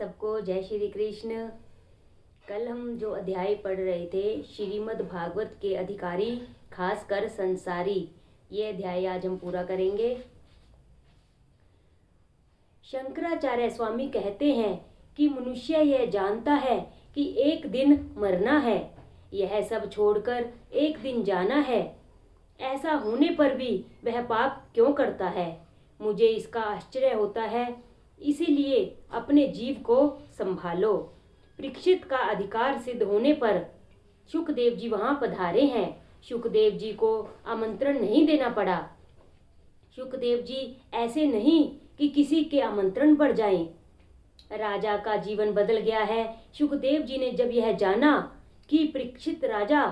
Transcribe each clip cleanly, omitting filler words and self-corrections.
सबको जय श्री कृष्ण। कल हम जो अध्याय पढ़ रहे थे श्रीमद् भागवत के अधिकारी खासकर संसारी, ये अध्याय आज हम पूरा करेंगे। शंकराचार्य स्वामी कहते हैं कि मनुष्य यह जानता है कि एक दिन मरना है, यह सब छोड़कर एक दिन जाना है। ऐसा होने पर भी वह पाप क्यों करता है? मुझे इसका आश्चर्य होता है। इसीलिए अपने जीव को संभालो। परीक्षित का अधिकार सिद्ध होने पर शुकदेव जी वहां पधारे हैं। शुकदेव जी को आमंत्रण नहीं देना पड़ा। शुकदेव जी ऐसे नहीं कि किसी के आमंत्रण पर जाएं। राजा का जीवन बदल गया है। शुकदेव जी ने जब यह जाना कि परीक्षित राजा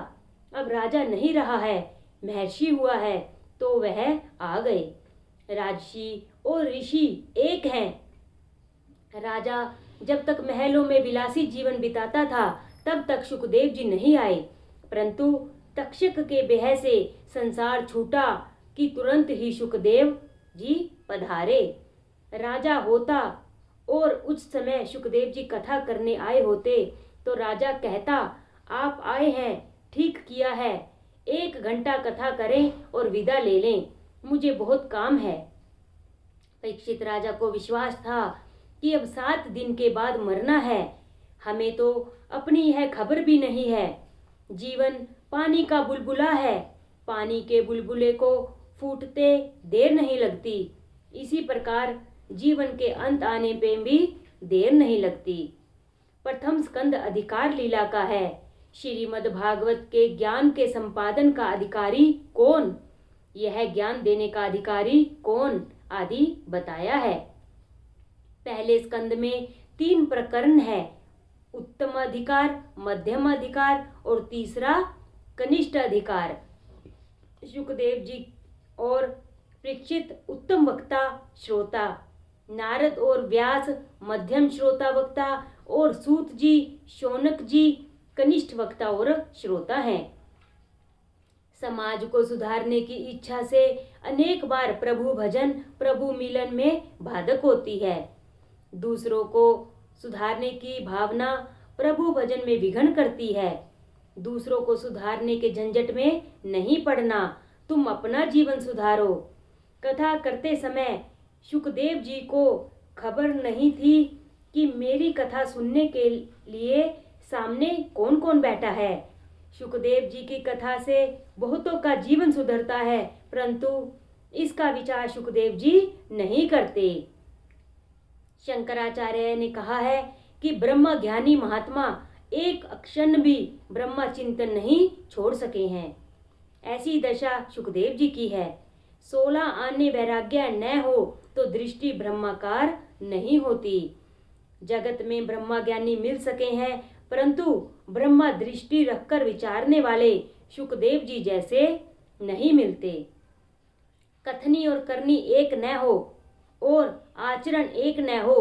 अब राजा नहीं रहा है, महर्षि हुआ है, तो वह आ गए। राजर्षि और ऋषि एक हैं। राजा जब तक महलों में विलासी जीवन बिताता था तब तक शुकदेव जी नहीं आए, परंतु तक्षक के ब्याह से संसार छूटा कि तुरंत ही शुकदेव जी पधारे। राजा होता और उस समय शुकदेव जी कथा करने आए होते तो राजा कहता, आप आए हैं, ठीक किया है, 1 घंटा कथा करें और विदा ले लें, मुझे बहुत काम है। परीक्षित राजा को विश्वास था कि अब 7 दिन के बाद मरना है। हमें तो अपनी यह खबर भी नहीं है। जीवन पानी का बुलबुला है, पानी के बुलबुले को फूटते देर नहीं लगती। इसी प्रकार जीवन के अंत आने पे भी देर नहीं लगती। प्रथम स्कंद अधिकार लीला का है। श्रीमद् भागवत के ज्ञान के संपादन का अधिकारी कौन, यह ज्ञान देने का अधिकारी कौन आदि बताया है। पहले स्कंद में 3 प्रकरण है, उत्तम अधिकार, मध्यम अधिकार और तीसरा कनिष्ठ अधिकार। शुकदेव जी और परीक्षित उत्तम वक्ता श्रोता, नारद और व्यास मध्यम श्रोता वक्ता और सूत जी, शौनक जी कनिष्ठ वक्ता और श्रोता हैं। समाज को सुधारने की इच्छा से अनेक बार प्रभु भजन, प्रभु मिलन में बाधक होती है। दूसरों को सुधारने की भावना प्रभु भजन में विघ्न करती है। दूसरों को सुधारने के झंझट में नहीं पड़ना, तुम अपना जीवन सुधारो। कथा करते समय शुकदेव जी को खबर नहीं थी कि मेरी कथा सुनने के लिए सामने कौन कौन बैठा है। शुकदेव जी की कथा से बहुतों का जीवन सुधरता है, परंतु इसका विचार शुकदेव जी नहीं करते। शंकराचार्य ने कहा है कि ब्रह्म ज्ञानी महात्मा एक क्षण भी ब्रह्म चिंतन नहीं छोड़ सके हैं। ऐसी दशा शुकदेव जी की है। 16 आने वैराग्य न हो तो दृष्टि ब्रह्माकार नहीं होती। जगत में ब्रह्मा ज्ञानी मिल सके हैं, परंतु ब्रह्मा दृष्टि रखकर विचारने वाले शुकदेव जी जैसे नहीं मिलते। कथनी और करनी एक न हो और आचरण एक न हो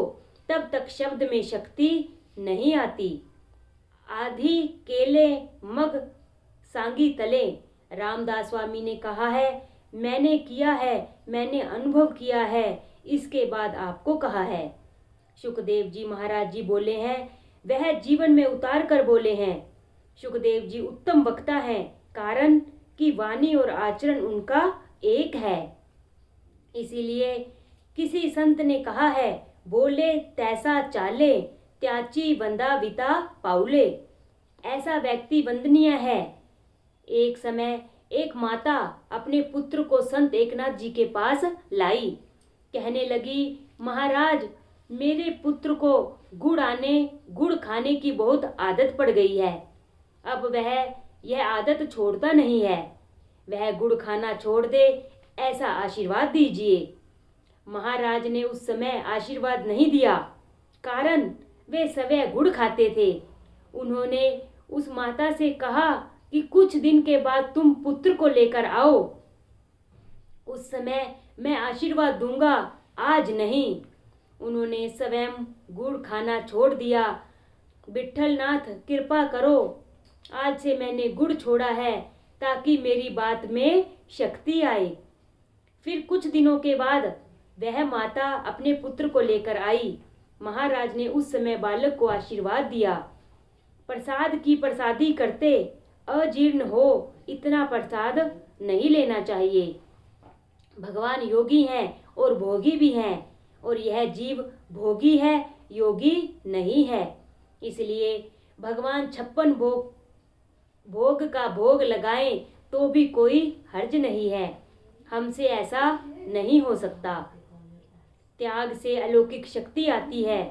तब तक शब्द में शक्ति नहीं आती। आधी केले मग सांगी तले, रामदास स्वामी ने कहा है, मैंने किया है, मैंने अनुभव किया है, इसके बाद आपको कहा है। शुकदेव जी महाराज जी बोले हैं, वह जीवन में उतार कर बोले हैं। शुकदेव जी उत्तम वक्ता हैं, कारण कि वाणी और आचरण उनका एक है। इसीलिए किसी संत ने कहा है, बोले तैसा चाले, त्याची वंदा विता पाउले। ऐसा व्यक्ति वंदनीय है। एक समय एक माता अपने पुत्र को संत एकनाथ जी के पास लाई। कहने लगी, महाराज मेरे पुत्र को गुड़ खाने की बहुत आदत पड़ गई है। अब वह यह आदत छोड़ता नहीं है। वह गुड़ खाना छोड़ दे, ऐसा आशीर्वाद दीजिए। महाराज ने उस समय आशीर्वाद नहीं दिया, कारण वे सवै गुड़ खाते थे। उन्होंने उस माता से कहा कि कुछ दिन के बाद तुम पुत्र को लेकर आओ, उस समय मैं आशीर्वाद दूंगा, आज नहीं। उन्होंने स्वयं गुड़ खाना छोड़ दिया। विठलनाथ कृपा करो, आज से मैंने गुड़ छोड़ा है ताकि मेरी बात में शक्ति आए। फिर कुछ दिनों के बाद वह माता अपने पुत्र को लेकर आई। महाराज ने उस समय बालक को आशीर्वाद दिया। प्रसाद की प्रसादी करते अजीर्ण हो इतना प्रसाद नहीं लेना चाहिए। भगवान योगी हैं और भोगी भी हैं, और यह जीव भोगी है, योगी नहीं है। इसलिए भगवान 56 भोग का भोग लगाएं तो भी कोई हर्ज नहीं है। हमसे ऐसा नहीं हो सकता। त्याग से अलौकिक शक्ति आती है।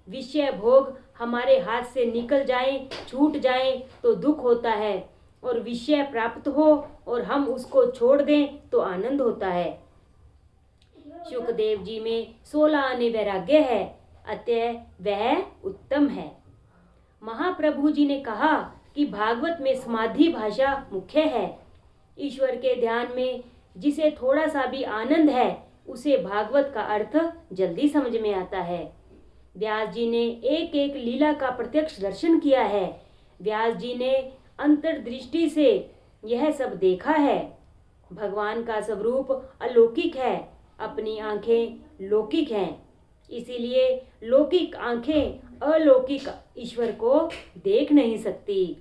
विषय भोग हमारे हाथ से निकल जाए, छूट जाए तो दुख होता है, और विषय प्राप्त हो और हम उसको छोड़ दें तो आनंद होता है। शुकदेव जी में 16 आने वैराग्य है, अतः वह उत्तम है। महाप्रभु जी ने कहा कि भागवत में समाधि भाषा मुख्य है। ईश्वर के ध्यान में जिसे थोड़ा सा भी आनंद है उसे भागवत का अर्थ जल्दी समझ में आता है। व्यास जी ने एक एक लीला का प्रत्यक्ष दर्शन किया है। व्यास जी ने अंतर्दृष्टि से यह सब देखा है। भगवान का स्वरूप अलौकिक है, अपनी आंखें लौकिक हैं। इसीलिए लौकिक आंखें अलौकिक ईश्वर को देख नहीं सकती।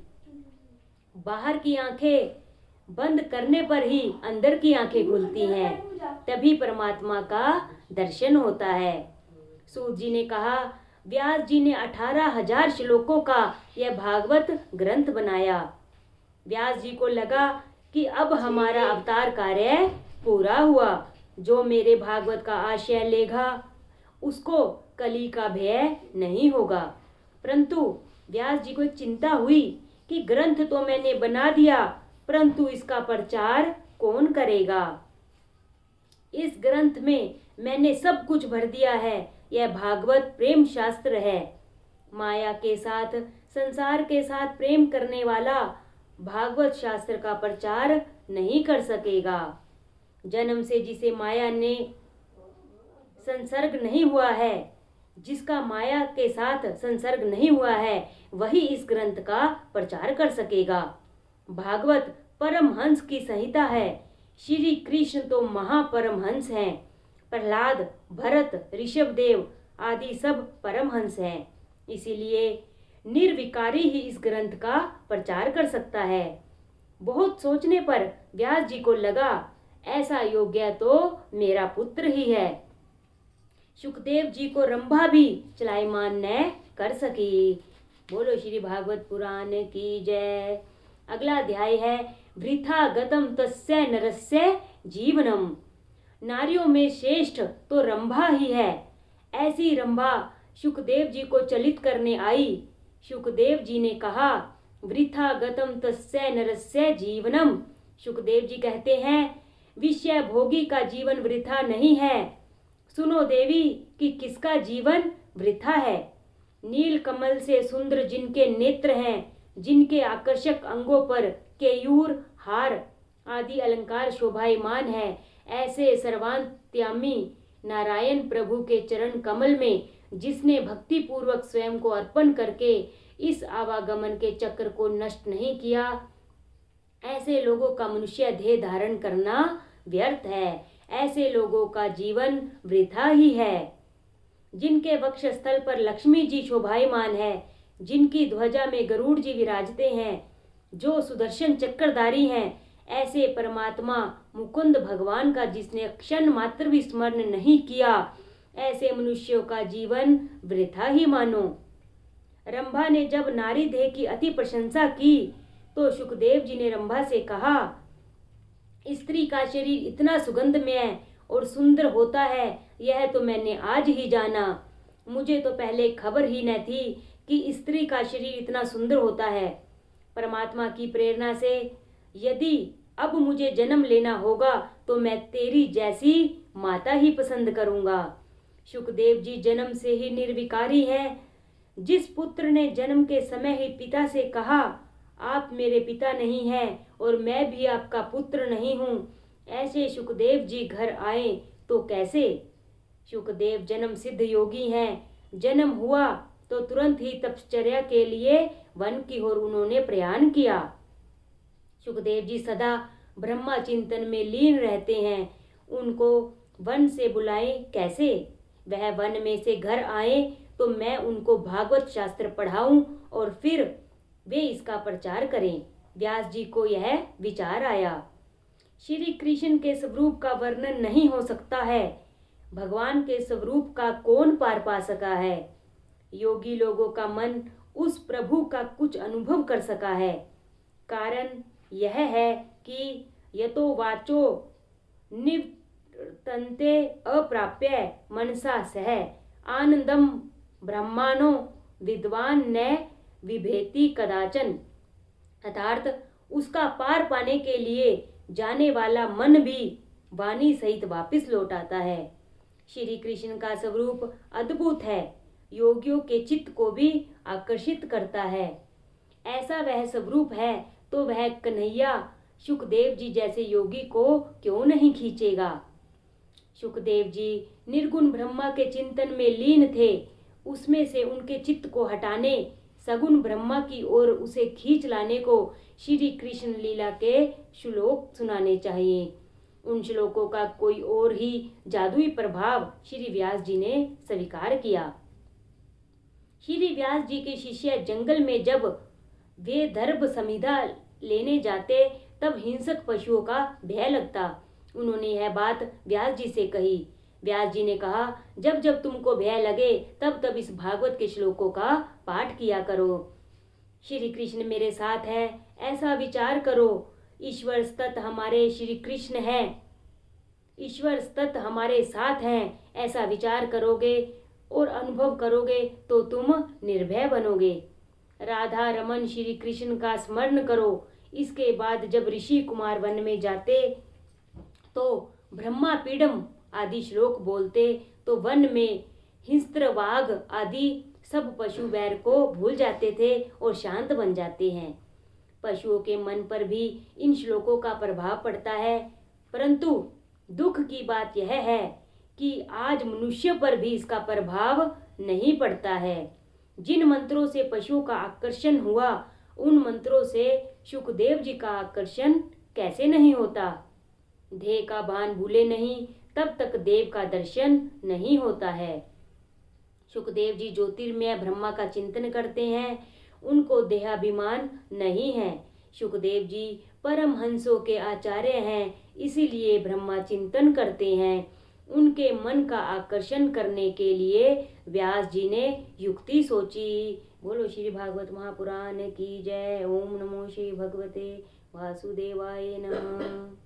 बाहर की आंखें बंद करने पर ही अंदर की आंखें खुलती हैं, तभी परमात्मा का दर्शन होता है। सूत जी ने कहा, व्यास जी ने 18,000 श्लोकों का यह भागवत ग्रंथ बनाया। व्यास जी को लगा कि अब हमारा अवतार कार्य पूरा हुआ। जो मेरे भागवत का आशय लेगा उसको कली का भय नहीं होगा। परंतु व्यास जी को एक चिंता हुई कि ग्रंथ तो मैंने बना दिया, परंतु इसका प्रचार कौन करेगा। इस ग्रंथ में मैंने सब कुछ भर दिया है। यह भागवत प्रेम शास्त्र है। माया के साथ, संसार के साथ प्रेम करने वाला भागवत शास्त्र का प्रचार नहीं कर सकेगा। जन्म से जिसे माया ने संसर्ग नहीं हुआ है, जिसका माया के साथ संसर्ग नहीं हुआ है, वही इस ग्रंथ का प्रचार कर सकेगा। भागवत परमहंस की संहिता है। श्री कृष्ण तो महापरमहंस हैं। प्रहलाद, भरत, ऋषभदेव आदि सब परमहंस हैं। इसीलिए निर्विकारी ही इस ग्रंथ का प्रचार कर सकता है। बहुत सोचने पर व्यास जी को लगा, ऐसा योग्य तो मेरा पुत्र ही है। शुकदेव जी को रंभा भी चलायमान न कर सकी। बोलो श्री भागवत पुराण की जय। अगला अध्याय है वृथा गतम तस्य नरस्य जीवनम। नारियों में श्रेष्ठ तो रंभा ही है। ऐसी रंभा शुकदेव जी को चलित करने आई। शुकदेव जी ने कहा, वृथा गतम तस्य नरस्य जीवनम। शुकदेव जी कहते हैं, विषय भोगी का जीवन वृथा नहीं है। सुनो देवी कि किसका जीवन वृथा है। नील कमल से सुंदर जिनके नेत्र हैं, जिनके आकर्षक अंगों पर केयूर, हार आदि अलंकार शोभायमान है, ऐसे सर्वांतयामी नारायण प्रभु के चरण कमल में जिसने भक्ति पूर्वक स्वयं को अर्पण करके इस आवागमन के चक्र को नष्ट नहीं किया, ऐसे लोगों का मनुष्य देह धारण करना व्यर्थ है। ऐसे लोगों का जीवन वृथा ही है। जिनके वक्षस्थल पर लक्ष्मी जी शोभायमान है, जिनकी ध्वजा में गरुड़ जी विराजते हैं, जो सुदर्शन चक्रधारी हैं, ऐसे परमात्मा मुकुंद भगवान का जिसने क्षण मात्र भी स्मरण नहीं किया, ऐसे मनुष्यों का जीवन वृथा ही मानो। रंभा ने जब नारी देह की अति प्रशंसा की तो शुकदेव जी ने रंभा से कहा, स्त्री का शरीर इतना सुगंधमय और सुंदर होता है, यह तो मैंने आज ही जाना। मुझे तो पहले खबर ही न थी कि स्त्री का शरीर इतना सुंदर होता है। परमात्मा की प्रेरणा से यदि अब मुझे जन्म लेना होगा तो मैं तेरी जैसी माता ही पसंद करूंगा। शुकदेव जी जन्म से ही निर्विकारी हैं। जिस पुत्र ने जन्म के समय ही पिता से कहा, आप मेरे पिता नहीं हैं और मैं भी आपका पुत्र नहीं हूँ, ऐसे शुकदेव जी घर आए तो कैसे। शुकदेव जन्म सिद्ध योगी हैं। जन्म हुआ तो तुरंत ही तपश्चर्या के लिए वन की ओर उन्होंने प्रयाण किया। शुकदेव जी सदा ब्रह्मा चिंतन में लीन रहते हैं। उनको वन से बुलाएं कैसे। वह वन में से घर आए तो मैं उनको भागवत शास्त्र पढ़ाऊं और फिर वे इसका प्रचार करें। व्यास जी को यह विचार आया। श्री कृष्ण के स्वरूप का वर्णन नहीं हो सकता है। भगवान के स्वरूप का कौन पार पा सका है। योगी लोगों का मन उस प्रभु का कुछ अनुभव कर सका है। कारण यह है कि यतो वाचो निवर्तन्ते अप्राप्य मनसा सह आनंदम ब्रह्माणो विद्वान न विभेति कदाचन। अर्थात उसका पार पाने के लिए जाने वाला मन भी वाणी सहित वापस लौट आता है। श्री कृष्ण का स्वरूप अद्भुत है, योगियों के चित्त को भी आकर्षित करता है। ऐसा वह स्वरूप है तो वह कन्हैया सुखदेव जी जैसे योगी को क्यों नहीं खींचेगा। सुखदेव जी निर्गुण ब्रह्मा के चिंतन में लीन थे। उसमें से उनके चित्त को हटाने सगुण ब्रह्मा की ओर उसे खींच लाने को श्री कृष्ण लीला के श्लोक सुनाने चाहिए। उन श्लोकों का कोई और ही जादुई प्रभाव श्री व्यास जी ने स्वीकार किया। श्री व्यास जी के शिष्य जंगल में जब वे दर्भ समिधा लेने जाते तब हिंसक पशुओं का भय लगता। उन्होंने यह बात व्यास जी से कही। व्यास जी ने कहा, जब जब तुमको भय लगे तब तब इस भागवत के श्लोकों का पाठ किया करो। श्री कृष्ण मेरे साथ है ऐसा विचार करो। ईश्वर सतत हमारे श्री कृष्ण है, ईश्वर सतत हमारे साथ हैं ऐसा विचार करोगे और अनुभव करोगे तो तुम निर्भय बनोगे। राधा रमन श्री कृष्ण का स्मरण करो। इसके बाद जब ऋषि कुमार वन में जाते तो ब्रह्मा पीडम आदि श्लोक बोलते तो वन में हिंस्त्र वाघ आदि सब पशु वैर को भूल जाते थे और शांत बन जाते हैं। पशुओं के मन पर भी इन श्लोकों का प्रभाव पड़ता है, परंतु दुख की बात यह है कि आज मनुष्य पर भी इसका प्रभाव नहीं पड़ता है। जिन मंत्रों से पशुओं का आकर्षण हुआ उन मंत्रों से सुखदेव जी का आकर्षण कैसे नहीं होता। देह का भान भूले नहीं तब तक देव का दर्शन नहीं होता है। सुखदेव जी ज्योतिर्मय ब्रह्मा का चिंतन करते हैं, उनको देहाभिमान नहीं है। सुखदेव जी परमहंसों के आचार्य हैं, इसीलिए ब्रह्मा चिंतन करते हैं। उनके मन का आकर्षण करने के लिए व्यास जी ने युक्ति सोची। बोलो श्री भागवत महापुराण की जय। ओम नमो श्री भगवते वासुदेवाय नमः।